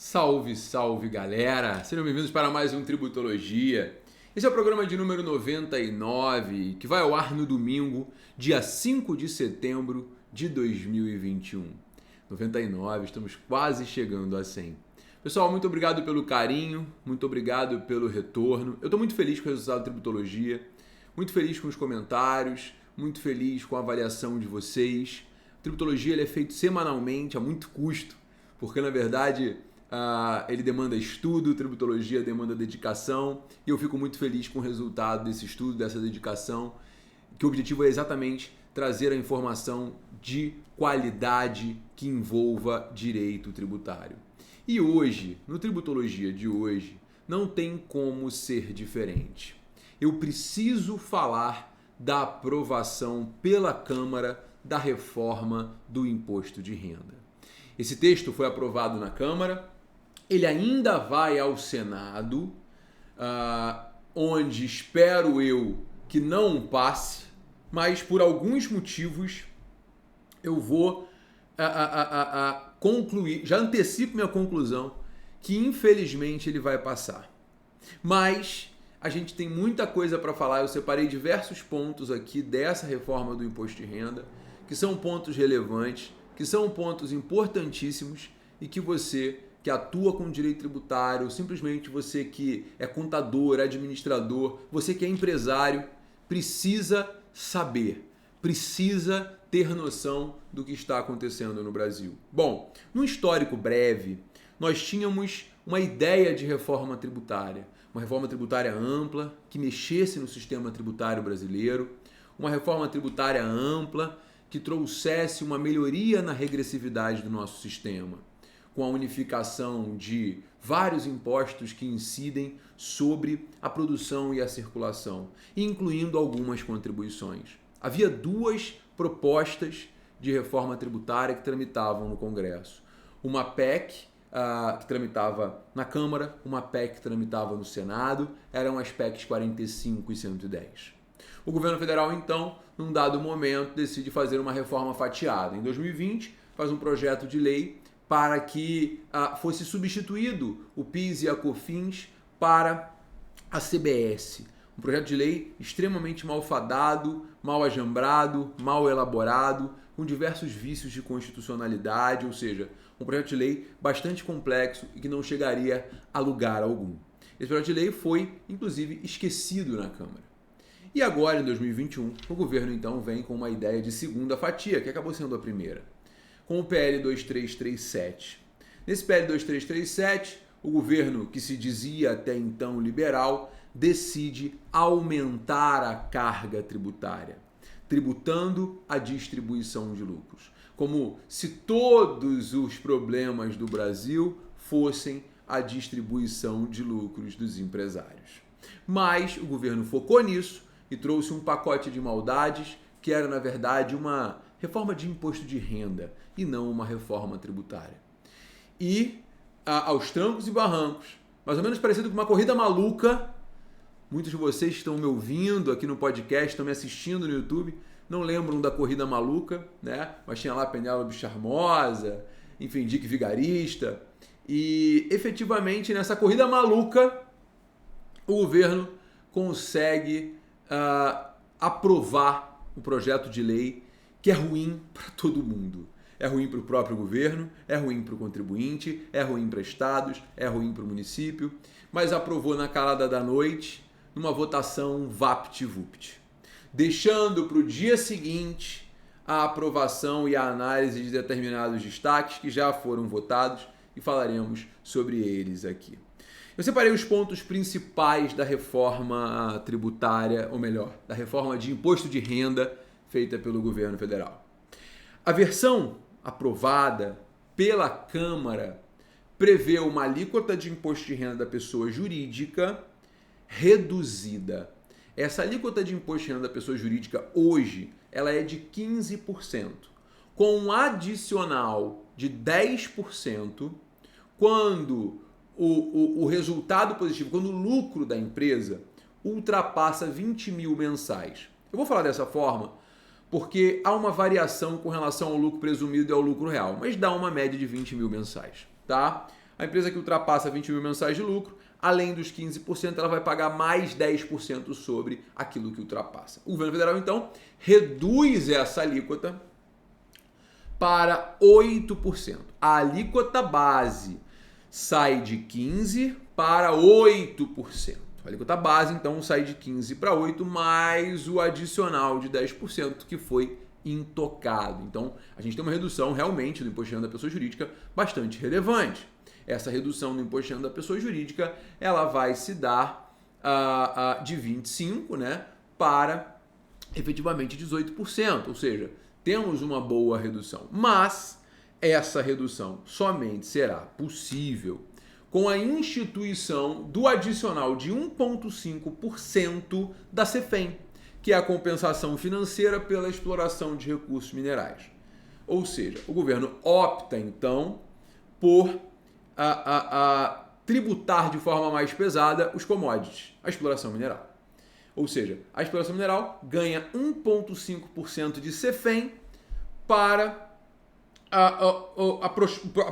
Salve, salve galera! Sejam bem-vindos para mais um Tributologia. Esse é o programa de número 99, que vai ao ar no domingo, dia 5 de setembro de 2021. 99, estamos quase chegando a 100. Pessoal, muito obrigado pelo carinho, muito obrigado pelo retorno. Eu estou muito feliz com o resultado da Tributologia, muito feliz com os comentários, muito feliz com a avaliação de vocês. A Tributologia ele é feito semanalmente, a muito custo, porque na verdade ele demanda estudo, tributologia demanda dedicação, e eu fico muito feliz com o resultado desse estudo, dessa dedicação, que o objetivo é exatamente trazer a informação de qualidade que envolva direito tributário. E hoje, no Tributologia de hoje, não tem como ser diferente. Eu preciso falar da aprovação pela Câmara da reforma do imposto de renda. Esse texto foi aprovado na Câmara, ele ainda vai ao Senado, onde espero eu que não passe, mas por alguns motivos eu vou concluir, já antecipo minha conclusão, que infelizmente ele vai passar. Mas a gente tem muita coisa para falar, eu separei diversos pontos aqui dessa reforma do imposto de renda, que são pontos relevantes, que são pontos importantíssimos e que você que atua com direito tributário, simplesmente você que é contador, administrador, você que é empresário, precisa saber, precisa ter noção do que está acontecendo no Brasil. Bom, num histórico breve, nós tínhamos uma ideia de reforma tributária, uma reforma tributária ampla, que mexesse no sistema tributário brasileiro, uma reforma tributária ampla, que trouxesse uma melhoria na regressividade do nosso sistema, com a unificação de vários impostos que incidem sobre a produção e a circulação, incluindo algumas contribuições. Havia duas propostas de reforma tributária que tramitavam no Congresso. Uma PEC que tramitava na Câmara, uma PEC que tramitava no Senado, eram as PECs 45 e 110. O governo federal, então, num dado momento, decide fazer uma reforma fatiada. Em 2020, faz um projeto de lei para que fosse substituído o PIS e a COFINS para a CBS. Um projeto de lei extremamente malfadado, mal ajambrado, mal elaborado, com diversos vícios de constitucionalidade, ou seja, um projeto de lei bastante complexo e que não chegaria a lugar algum. Esse projeto de lei foi, inclusive, esquecido na Câmara. E agora, em 2021, o governo então vem com uma ideia de segunda fatia, que acabou sendo a primeira, com o PL 2337. Nesse PL 2337, o governo, que se dizia até então liberal, decide aumentar a carga tributária, tributando a distribuição de lucros, como se todos os problemas do Brasil fossem a distribuição de lucros dos empresários. Mas o governo focou nisso e trouxe um pacote de maldades que era, na verdade, uma reforma de imposto de renda e não uma reforma tributária. E, aos trancos e barrancos, mais ou menos parecido com uma corrida maluca, muitos de vocês estão me ouvindo aqui no podcast, estão me assistindo no YouTube, não lembram da corrida maluca, né? Mas tinha lá Penélope Charmosa, enfim, Dick Vigarista, e efetivamente nessa corrida maluca o governo consegue aprovar um projeto de lei que é ruim para todo mundo. É ruim para o próprio governo, é ruim para o contribuinte, é ruim para estados, é ruim para o município, mas aprovou na calada da noite, numa votação vapt-vupt, deixando para o dia seguinte a aprovação e a análise de determinados destaques que já foram votados e falaremos sobre eles aqui. Eu separei os pontos principais da reforma tributária, ou melhor, da reforma de imposto de renda feita pelo governo federal. A versão aprovada pela Câmara prevê uma alíquota de imposto de renda da pessoa jurídica reduzida. Essa alíquota de imposto de renda da pessoa jurídica hoje ela é de 15%, com um adicional de 10% quando o resultado positivo, quando o lucro da empresa ultrapassa 20 mil mensais. Eu vou falar dessa forma porque há uma variação com relação ao lucro presumido e ao lucro real, mas dá uma média de 20 mil mensais, tá? A empresa que ultrapassa 20 mil mensais de lucro, além dos 15%, ela vai pagar mais 10% sobre aquilo que ultrapassa. O governo federal, então, reduz essa alíquota para 8%. A alíquota base sai de 15% para 8%. A alíquota base, então, sai de 15% para 8%, mais o adicional de 10% que foi intocado. Então, a gente tem uma redução realmente do imposto de renda da pessoa jurídica bastante relevante. Essa redução do imposto de renda da pessoa jurídica, ela vai se dar de 25%, né, para efetivamente 18%, ou seja, temos uma boa redução. Mas essa redução somente será possível com a instituição do adicional de 1,5% da CEFEM, que é a compensação financeira pela exploração de recursos minerais. Ou seja, o governo opta, então, por tributar de forma mais pesada os commodities, a exploração mineral. Ou seja, a exploração mineral ganha 1,5% de CEFEM para a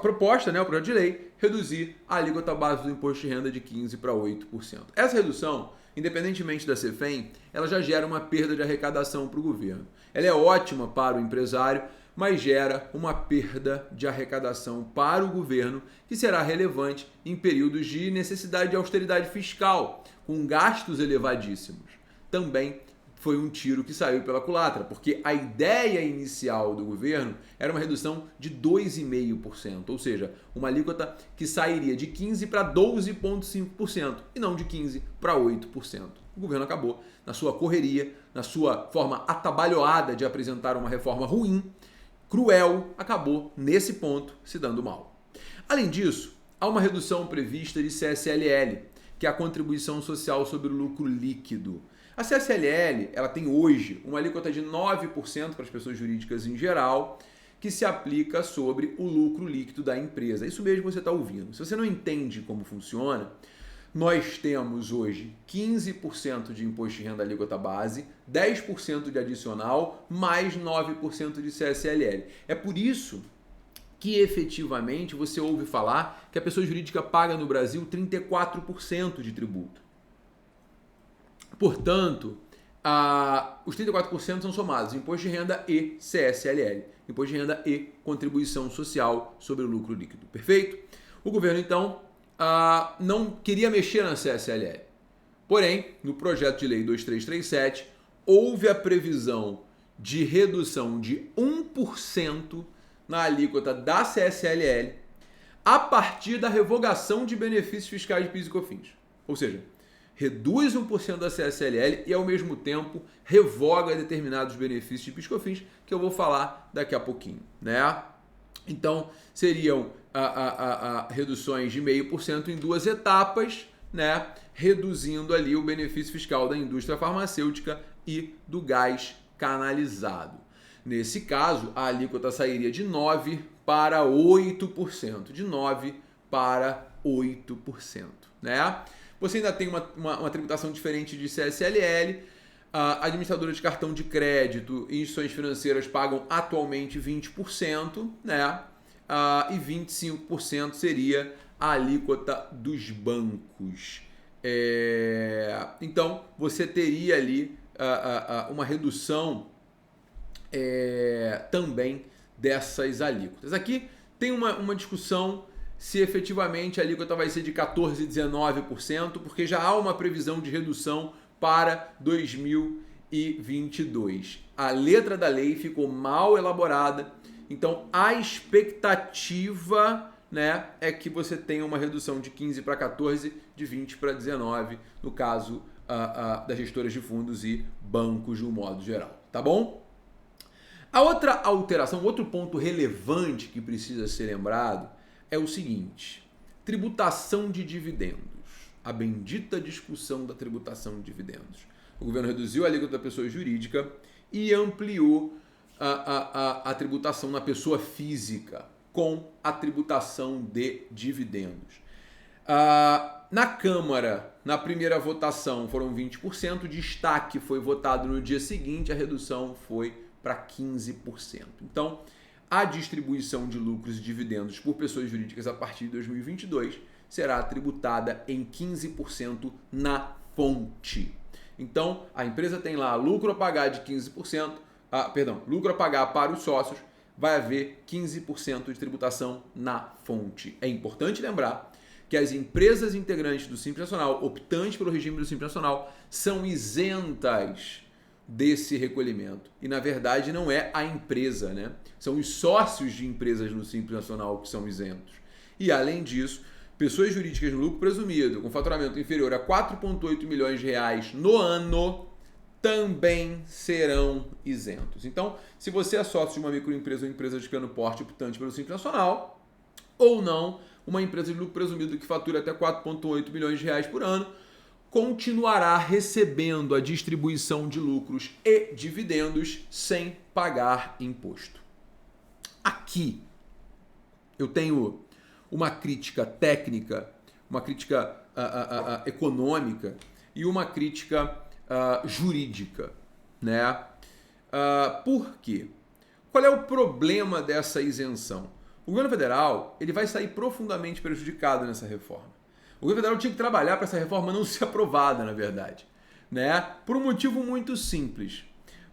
proposta, né, o projeto de lei, reduzir a alíquota base do imposto de renda de 15% para 8%. Essa redução, independentemente da CEFEM, ela já gera uma perda de arrecadação para o governo. Ela é ótima para o empresário, mas gera uma perda de arrecadação para o governo, que será relevante em períodos de necessidade de austeridade fiscal, com gastos elevadíssimos. Também foi um tiro que saiu pela culatra, porque a ideia inicial do governo era uma redução de 2,5%, ou seja, uma alíquota que sairia de 15% para 12,5% e não de 15% para 8%. O governo acabou, na sua correria, na sua forma atabalhoada de apresentar uma reforma ruim, cruel, acabou, nesse ponto, se dando mal. Além disso, há uma redução prevista de CSLL, que é a contribuição social sobre o lucro líquido. A CSLL, ela tem hoje uma alíquota de 9% para as pessoas jurídicas em geral, que se aplica sobre o lucro líquido da empresa. Isso mesmo que você está ouvindo. Se você não entende como funciona, nós temos hoje 15% de imposto de renda alíquota base, 10% de adicional, mais 9% de CSLL. É por isso que efetivamente você ouve falar que a pessoa jurídica paga no Brasil 34% de tributo. Portanto, os 34% são somados imposto de renda e CSLL, imposto de renda e contribuição social sobre o lucro líquido. Perfeito? O governo, então, não queria mexer na CSLL. Porém, no projeto de lei 2337, houve a previsão de redução de 1% na alíquota da CSLL a partir da revogação de benefícios fiscais de PIS e COFINS. Ou seja, reduz 1% da CSLL e, ao mesmo tempo, revoga determinados benefícios de PIS e COFINS, que eu vou falar daqui a pouquinho, né? Então, seriam reduções de 0,5% em duas etapas, né? Reduzindo ali o benefício fiscal da indústria farmacêutica e do gás canalizado. Nesse caso, a alíquota sairia de 9% para 8%. De 9% para 8%, né? Você ainda tem uma tributação diferente de CSLL. Administradora de cartão de crédito e instituições financeiras pagam atualmente 20%, né? E 25% seria a alíquota dos bancos. Então, você teria ali uma redução também dessas alíquotas. Aqui tem uma discussão se efetivamente a alíquota vai ser de 14% e 19%, porque já há uma previsão de redução para 2022. A letra da lei ficou mal elaborada, então a expectativa, né, é que você tenha uma redução de 15% para 14%, de 20% para 19%, no caso das gestoras de fundos e bancos de um modo geral, tá bom? A outra alteração, outro ponto relevante que precisa ser lembrado é o seguinte: tributação de dividendos. A bendita discussão da tributação de dividendos. O governo reduziu a alíquota da pessoa jurídica e ampliou a tributação na pessoa física com a tributação de dividendos. Na Câmara, na primeira votação, foram 20%, o destaque foi votado no dia seguinte, a redução foi para 15%. Então, a distribuição de lucros e dividendos por pessoas jurídicas a partir de 2022 será tributada em 15% na fonte. Então, a empresa tem lá lucro a pagar de 15%, lucro a pagar para os sócios, vai haver 15% de tributação na fonte. É importante lembrar que as empresas integrantes do Simples Nacional, optantes pelo regime do Simples Nacional, são isentas desse recolhimento. E, na verdade, não é a empresa, né? São os sócios de empresas no Simples Nacional que são isentos. E, além disso, pessoas jurídicas no lucro presumido com faturamento inferior a 4,8 milhões de reais no ano também serão isentos. Então, se você é sócio de uma microempresa ou empresa de pequeno porte optante pelo Simples Nacional, ou não, uma empresa de lucro presumido que fatura até 4,8 milhões de reais por ano, continuará recebendo a distribuição de lucros e dividendos sem pagar imposto. Aqui eu tenho uma crítica técnica, uma crítica econômica e uma crítica jurídica, né? Por quê? Qual é o problema dessa isenção? O governo federal ele vai sair profundamente prejudicado nessa reforma. O governo federal tinha que trabalhar para essa reforma não ser aprovada, na verdade, né? Por um motivo muito simples.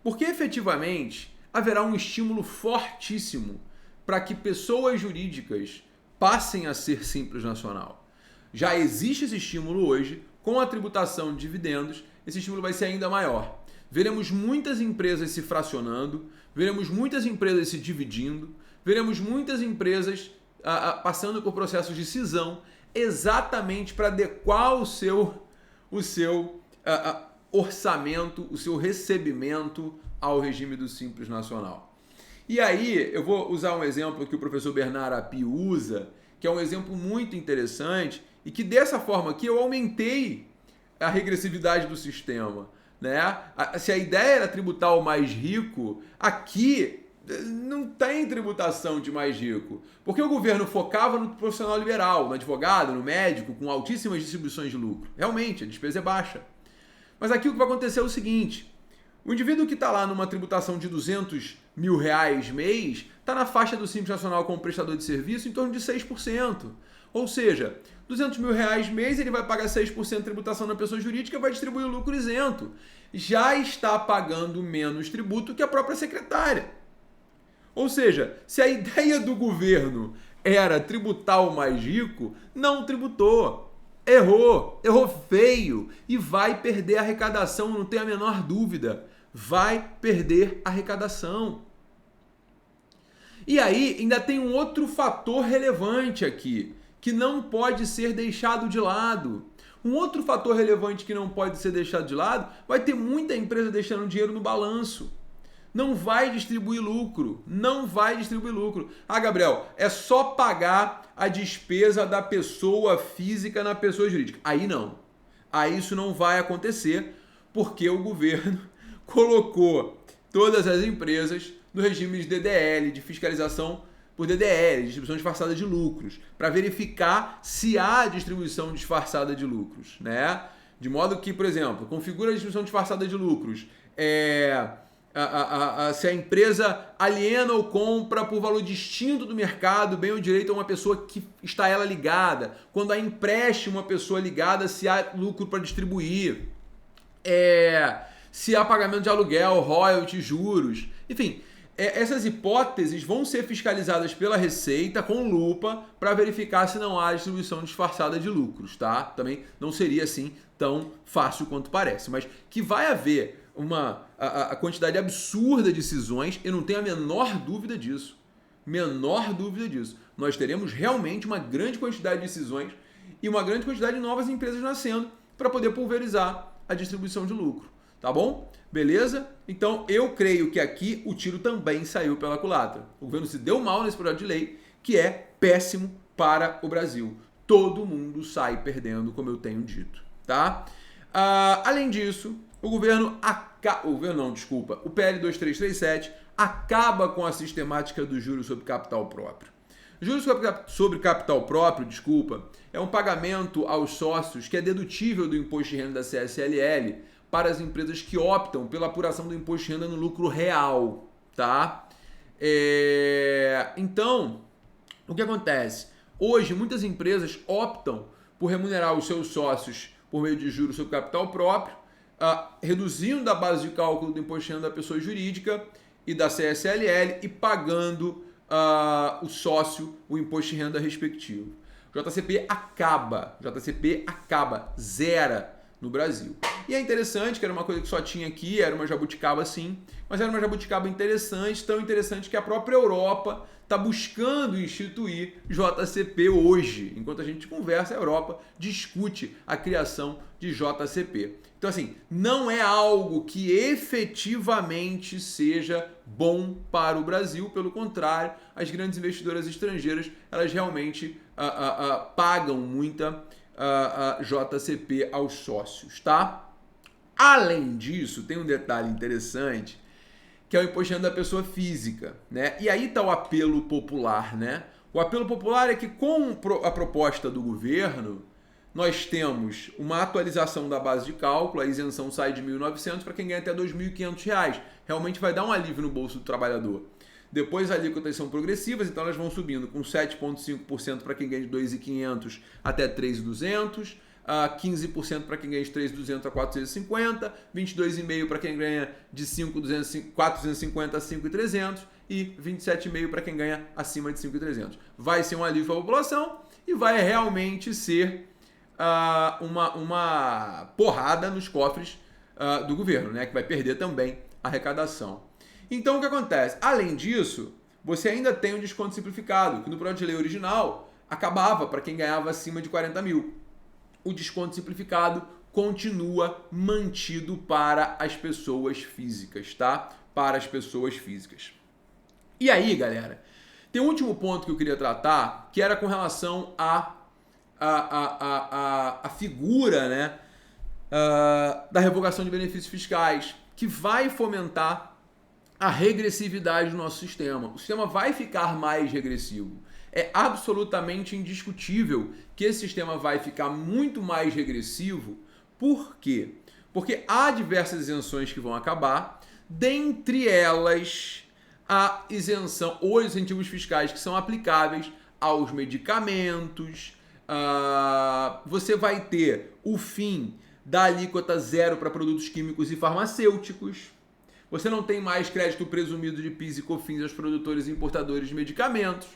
Porque efetivamente haverá um estímulo fortíssimo para que pessoas jurídicas passem a ser Simples Nacional. Já existe esse estímulo hoje, com a tributação de dividendos, esse estímulo vai ser ainda maior. Veremos muitas empresas se fracionando, veremos muitas empresas se dividindo, veremos muitas empresas passando por processos de cisão, exatamente para adequar o seu orçamento, o seu recebimento ao regime do Simples Nacional. E aí, eu vou usar um exemplo que o professor Bernard Api usa, que é um exemplo muito interessante e que dessa forma aqui eu aumentei a regressividade do sistema, né? Se a ideia era tributar o mais rico, aqui não tem tributação de mais rico, porque o governo focava no profissional liberal, no advogado, no médico, com altíssimas distribuições de lucro. Realmente, a despesa é baixa. Mas aqui o que vai acontecer é o seguinte: o indivíduo que está lá numa tributação de 200 mil reais mês está na faixa do Simples Nacional como prestador de serviço em torno de 6%. Ou seja, 200 mil reais mês ele vai pagar 6% de tributação na pessoa jurídica e vai distribuir o lucro isento. Já está pagando menos tributo que a própria secretária. Ou seja, se a ideia do governo era tributar o mais rico, não tributou. Errou feio e vai perder a arrecadação, não tem a menor dúvida. Vai perder a arrecadação. E aí ainda tem um outro fator relevante aqui, que não pode ser deixado de lado. Um outro fator relevante que não pode ser deixado de lado, vai ter muita empresa deixando dinheiro no balanço. Não vai distribuir lucro, não vai distribuir lucro. Ah, Gabriel, é só pagar a despesa da pessoa física na pessoa jurídica. Aí não. Aí isso não vai acontecer, porque o governo colocou todas as empresas no regime de DDL, de fiscalização por DDL, distribuição disfarçada de lucros, para verificar se há distribuição disfarçada de lucros, né? De modo que, por exemplo, configura a distribuição disfarçada de lucros, se a empresa aliena ou compra por valor distinto do mercado, bem ou direito a uma pessoa que está ela ligada, quando há empréstimo uma pessoa ligada, se há lucro para distribuir, se há pagamento de aluguel, royalties, juros, enfim, essas hipóteses vão ser fiscalizadas pela Receita com lupa para verificar se não há distribuição disfarçada de lucros, tá? Também não seria assim tão fácil quanto parece, mas que vai haver a quantidade absurda de cisões, eu não tenho a menor dúvida disso. Menor dúvida disso. Nós teremos realmente uma grande quantidade de cisões e uma grande quantidade de novas empresas nascendo para poder pulverizar a distribuição de lucro. Tá bom? Beleza? Então eu creio que aqui o tiro também saiu pela culatra. O governo se deu mal nesse projeto de lei, que é péssimo para o Brasil. Todo mundo sai perdendo, como eu tenho dito. Tá? Além disso, o PL 2337 acaba com a sistemática do juros sobre capital próprio. Juros sobre capital próprio, é um pagamento aos sócios que é dedutível do imposto de renda da CSLL para as empresas que optam pela apuração do imposto de renda no lucro real, tá? Então, o que acontece? Hoje, muitas empresas optam por remunerar os seus sócios por meio de juros sobre capital próprio, reduzindo a base de cálculo do imposto de renda da pessoa jurídica e da CSLL e pagando o sócio o imposto de renda respectivo. JCP acaba, zera no Brasil. E é interessante, que era uma coisa que só tinha aqui, era uma jabuticaba sim, mas era uma jabuticaba interessante, tão interessante que a própria Europa está buscando instituir JCP hoje. Enquanto a gente conversa, a Europa discute a criação de JCP. Então, assim, não é algo que efetivamente seja bom para o Brasil, pelo contrário, as grandes investidoras estrangeiras, elas realmente pagam muita JCP aos sócios, tá? Além disso, tem um detalhe interessante, que é o imposto de renda da pessoa física, né? E aí está o apelo popular, né? O apelo popular é que com a proposta do governo, nós temos uma atualização da base de cálculo, a isenção sai de R$ 1.900 para quem ganha até R$ 2.500. Realmente vai dar um alívio no bolso do trabalhador. Depois as alíquotas são progressivas, então elas vão subindo com 7,5% para quem ganha de 2.500 até 3.200, 15% para quem ganha de 3.200 a 4.650, 22,5% para quem ganha de 4.250 a 5.300 e 27,5% para quem ganha acima de 5.300. Vai ser um alívio para a população e vai realmente ser uma porrada nos cofres do governo, né, que vai perder também a arrecadação. Então, o que acontece? Além disso, você ainda tem um desconto simplificado, que no projeto de lei original acabava para quem ganhava acima de 40 mil. O desconto simplificado continua mantido para as pessoas físicas, tá? Para as pessoas físicas. E aí, galera, tem um último ponto que eu queria tratar, que era com relação à figura, né, da revogação de benefícios fiscais, que vai fomentar a regressividade do nosso sistema. O sistema vai ficar mais regressivo. É absolutamente indiscutível que esse sistema vai ficar muito mais regressivo. Por quê? Porque há diversas isenções que vão acabar, dentre elas a isenção ou incentivos fiscais que são aplicáveis aos medicamentos. Você vai ter o fim da alíquota zero para produtos químicos e farmacêuticos. Você não tem mais crédito presumido de PIS e COFINS aos produtores e importadores de medicamentos.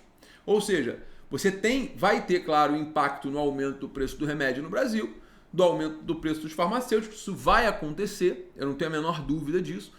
Ou seja, você vai ter, claro, impacto no aumento do preço do remédio no Brasil, do aumento do preço dos farmacêuticos. Isso vai acontecer, eu não tenho a menor dúvida disso.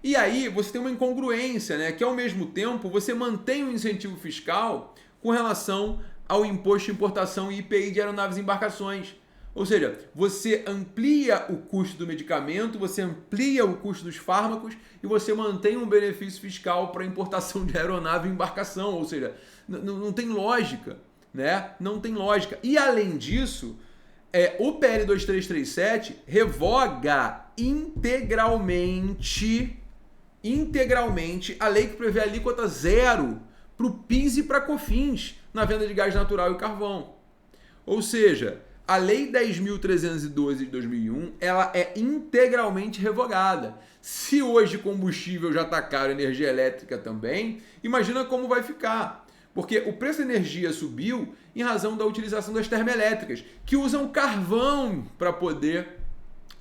E aí você tem uma incongruência, né? Que ao mesmo tempo você mantém o incentivo fiscal com relação ao imposto de importação e IPI de aeronaves e embarcações. Ou seja, você amplia o custo do medicamento, você amplia o custo dos fármacos e você mantém um benefício fiscal para importação de aeronave e embarcação. Ou seja, não tem lógica, né? Não tem lógica. E além disso, o PL 2337 revoga integralmente a lei que prevê alíquota zero para o PIS e para a COFINS na venda de gás natural e carvão. Ou seja, a Lei 10.312 de 2001, ela é integralmente revogada. Se hoje combustível já está caro, energia elétrica também, imagina como vai ficar. Porque o preço da energia subiu em razão da utilização das termoelétricas, que usam carvão para poder...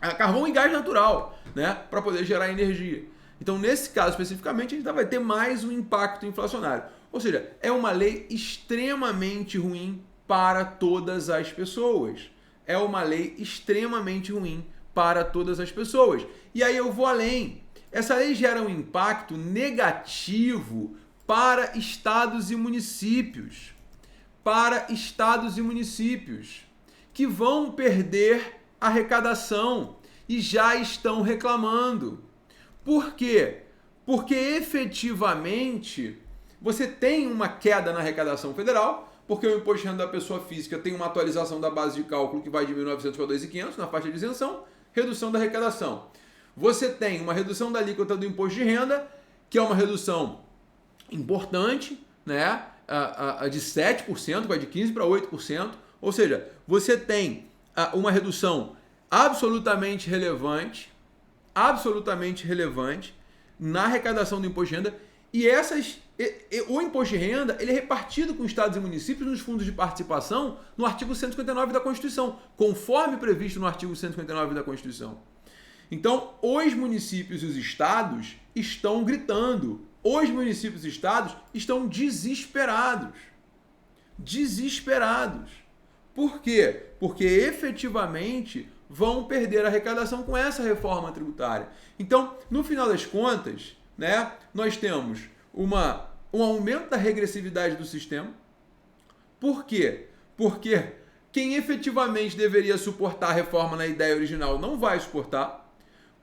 carvão e gás natural, né? Para poder gerar energia. Então, nesse caso especificamente, a gente vai ter mais um impacto inflacionário. Ou seja, é uma lei extremamente ruim para todas as pessoas. É uma lei extremamente ruim para todas as pessoas. E aí eu vou além. Essa lei gera um impacto negativo para estados e municípios. Para estados e municípios que vão perder arrecadação e já estão reclamando. Por quê? Porque efetivamente você tem uma queda na arrecadação federal, porque o imposto de renda da pessoa física tem uma atualização da base de cálculo que vai de 1.900 para 2.500 na faixa de isenção, redução da arrecadação. Você tem uma redução da alíquota do imposto de renda, que é uma redução importante, né? De 7%, vai de 15% para 8%, ou seja, você tem uma redução absolutamente relevante na arrecadação do imposto de renda, e essas o imposto de renda ele é repartido com estados e municípios nos fundos de participação no artigo 159 da Constituição, conforme previsto no artigo 159 da Constituição. Então, os municípios e os estados estão gritando. Os municípios e estados estão desesperados. Desesperados. Por quê? Porque efetivamente vão perder a arrecadação com essa reforma tributária. Então, no final das contas, né, nós temos um aumento da regressividade do sistema. Por quê? Porque quem efetivamente deveria suportar a reforma na ideia original não vai suportar.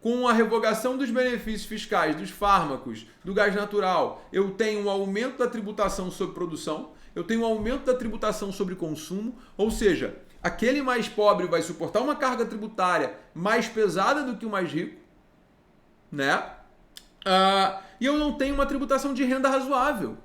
Com a revogação dos benefícios fiscais dos fármacos, do gás natural, eu tenho um aumento da tributação sobre produção, eu tenho um aumento da tributação sobre consumo, ou seja, aquele mais pobre vai suportar uma carga tributária mais pesada do que o mais rico, né? E eu não tenho uma tributação de renda razoável.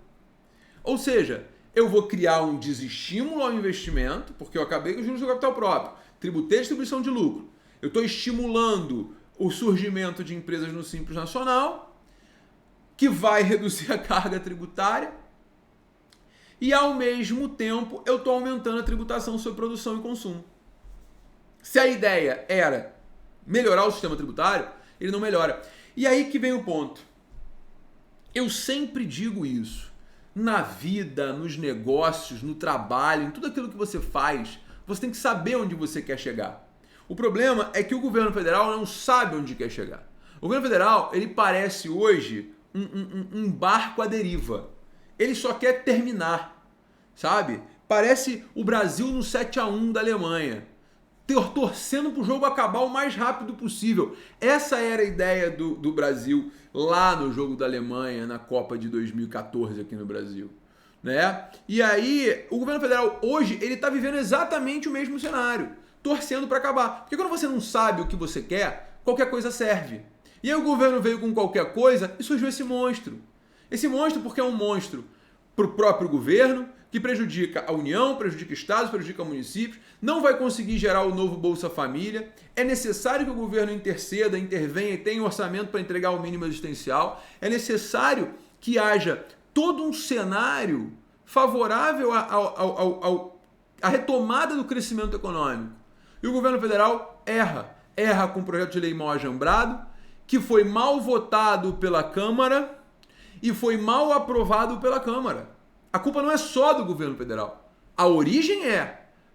Ou seja, eu vou criar um desestímulo ao investimento, porque eu acabei com os juros do capital próprio, tributei a distribuição de lucro, eu estou estimulando o surgimento de empresas no Simples Nacional, que vai reduzir a carga tributária, e ao mesmo tempo eu estou aumentando a tributação sobre produção e consumo. Se a ideia era melhorar o sistema tributário, ele não melhora. E aí que vem o ponto. Eu sempre digo isso. Na vida, nos negócios, no trabalho, em tudo aquilo que você faz, você tem que saber onde você quer chegar. O problema é que o governo federal não sabe onde quer chegar. O governo federal, ele parece hoje um barco à deriva. Ele só quer terminar, sabe? Parece o Brasil no 7-1 da Alemanha, torcendo para o jogo acabar o mais rápido possível. Essa era a ideia do Brasil lá no jogo da Alemanha, na Copa de 2014 aqui no Brasil, né? E aí, o governo federal hoje, ele está vivendo exatamente o mesmo cenário, torcendo para acabar. Porque quando você não sabe o que você quer, qualquer coisa serve. E aí o governo veio com qualquer coisa e surgiu esse monstro. Esse monstro porque é um monstro para o próprio governo, que prejudica a União, prejudica estados, prejudica municípios, não vai conseguir gerar o novo Bolsa Família. É necessário que o governo interceda, intervenha e tenha orçamento para entregar o mínimo existencial. É necessário que haja todo um cenário favorável à retomada do crescimento econômico. E o governo federal erra com um projeto de lei mal ajambrado, que foi mal votado pela Câmara e foi mal aprovado pela Câmara. A culpa não é só do governo federal. A origem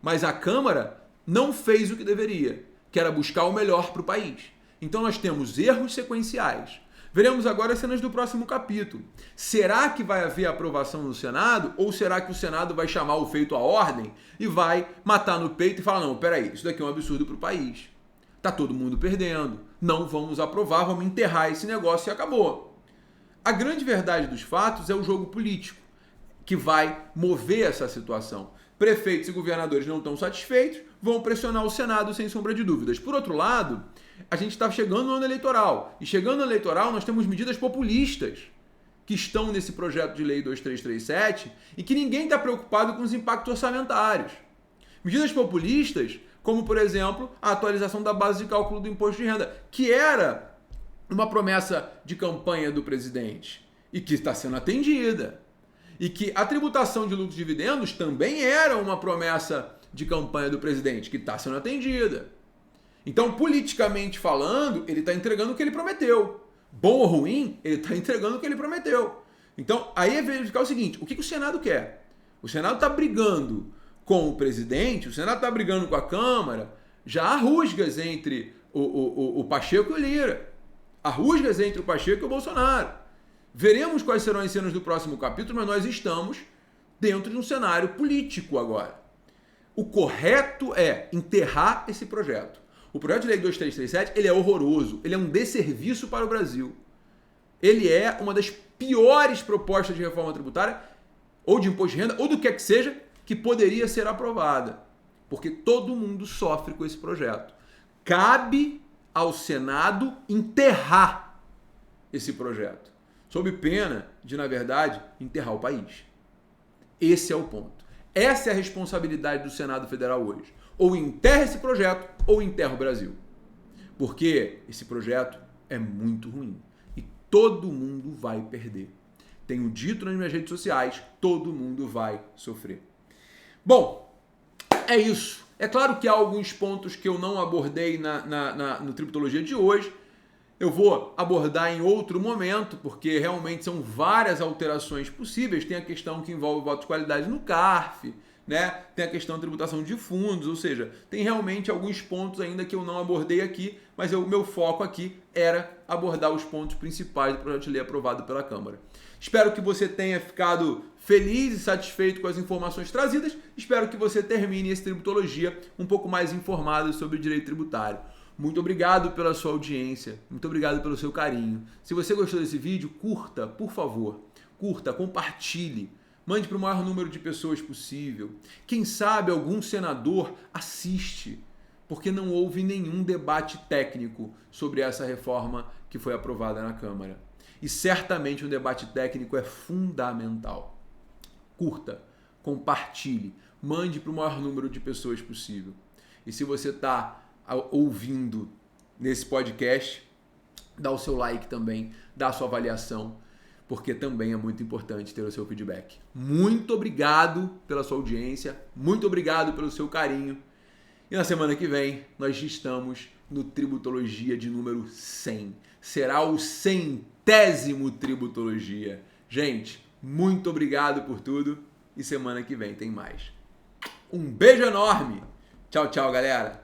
mas a Câmara não fez o que deveria, que era buscar o melhor para o país. Então nós temos erros sequenciais. Veremos agora as cenas do próximo capítulo. Será que vai haver aprovação no Senado? Ou será que o Senado vai chamar o feito à ordem e vai matar no peito e falar, não, peraí, isso daqui é um absurdo para o país. Tá todo mundo perdendo. Não vamos aprovar, vamos enterrar esse negócio e acabou. A grande verdade dos fatos é o jogo político que vai mover essa situação. Prefeitos e governadores não estão satisfeitos, vão pressionar o Senado sem sombra de dúvidas. Por outro lado, a gente está chegando no ano eleitoral. E chegando no ano eleitoral, nós temos medidas populistas que estão nesse projeto de lei 2337 e que ninguém está preocupado com os impactos orçamentários. Medidas populistas, como, por exemplo, a atualização da base de cálculo do imposto de renda, que era uma promessa de campanha do presidente e que está sendo atendida. E que a tributação de lucros e dividendos também era uma promessa de campanha do presidente, que está sendo atendida. Então, politicamente falando, ele está entregando o que ele prometeu. Bom ou ruim, ele está entregando o que ele prometeu. Então, aí é verificar o seguinte, o que o Senado quer? O Senado está brigando com o presidente, o Senado está brigando com a Câmara, já há rusgas entre o Pacheco e o Lira. Há rusgas entre o Pacheco e o Bolsonaro. Veremos quais serão as cenas do próximo capítulo, mas nós estamos dentro de um cenário político agora. O correto é enterrar esse projeto. O projeto de lei 2337, ele é horroroso, ele é um desserviço para o Brasil. Ele é uma das piores propostas de reforma tributária, ou de imposto de renda, ou do que seja, que poderia ser aprovada. Porque todo mundo sofre com esse projeto. Cabe ao Senado enterrar esse projeto, sob pena de, na verdade, enterrar o país. Esse é o ponto. Essa é a responsabilidade do Senado Federal hoje. Ou enterra esse projeto, ou enterra o Brasil. Porque esse projeto é muito ruim. E todo mundo vai perder. tenho dito nas minhas redes sociais, todo mundo vai sofrer. Bom, é isso. É claro que há alguns pontos que eu não abordei no Tributologia de hoje. Eu vou abordar em outro momento, porque realmente são várias alterações possíveis. Tem a questão que envolve voto de qualidade no CARF, né? Tem a questão da tributação de fundos, ou seja, tem realmente alguns pontos ainda que eu não abordei aqui, mas o meu foco aqui era abordar os pontos principais do projeto de lei aprovado pela Câmara. Espero que você tenha ficado feliz e satisfeito com as informações trazidas. Espero que você termine esse Tributologia um pouco mais informado sobre o direito tributário. Muito obrigado pela sua audiência, muito obrigado pelo seu carinho. Se você gostou desse vídeo, curta, por favor. Curta, compartilhe, mande para o maior número de pessoas possível. Quem sabe algum senador assiste, porque não houve nenhum debate técnico sobre essa reforma que foi aprovada na Câmara. E certamente um debate técnico é fundamental. Curta, compartilhe, mande para o maior número de pessoas possível. E se você está ouvindo nesse podcast, dá o seu like também, dá a sua avaliação, porque também é muito importante ter o seu feedback. Muito obrigado pela sua audiência, muito obrigado pelo seu carinho. E na semana que vem nós estamos no Tributologia de número 100. Será o 100º Tributologia. Gente, muito obrigado por tudo e semana que vem tem mais. Um beijo enorme. Tchau, tchau, galera.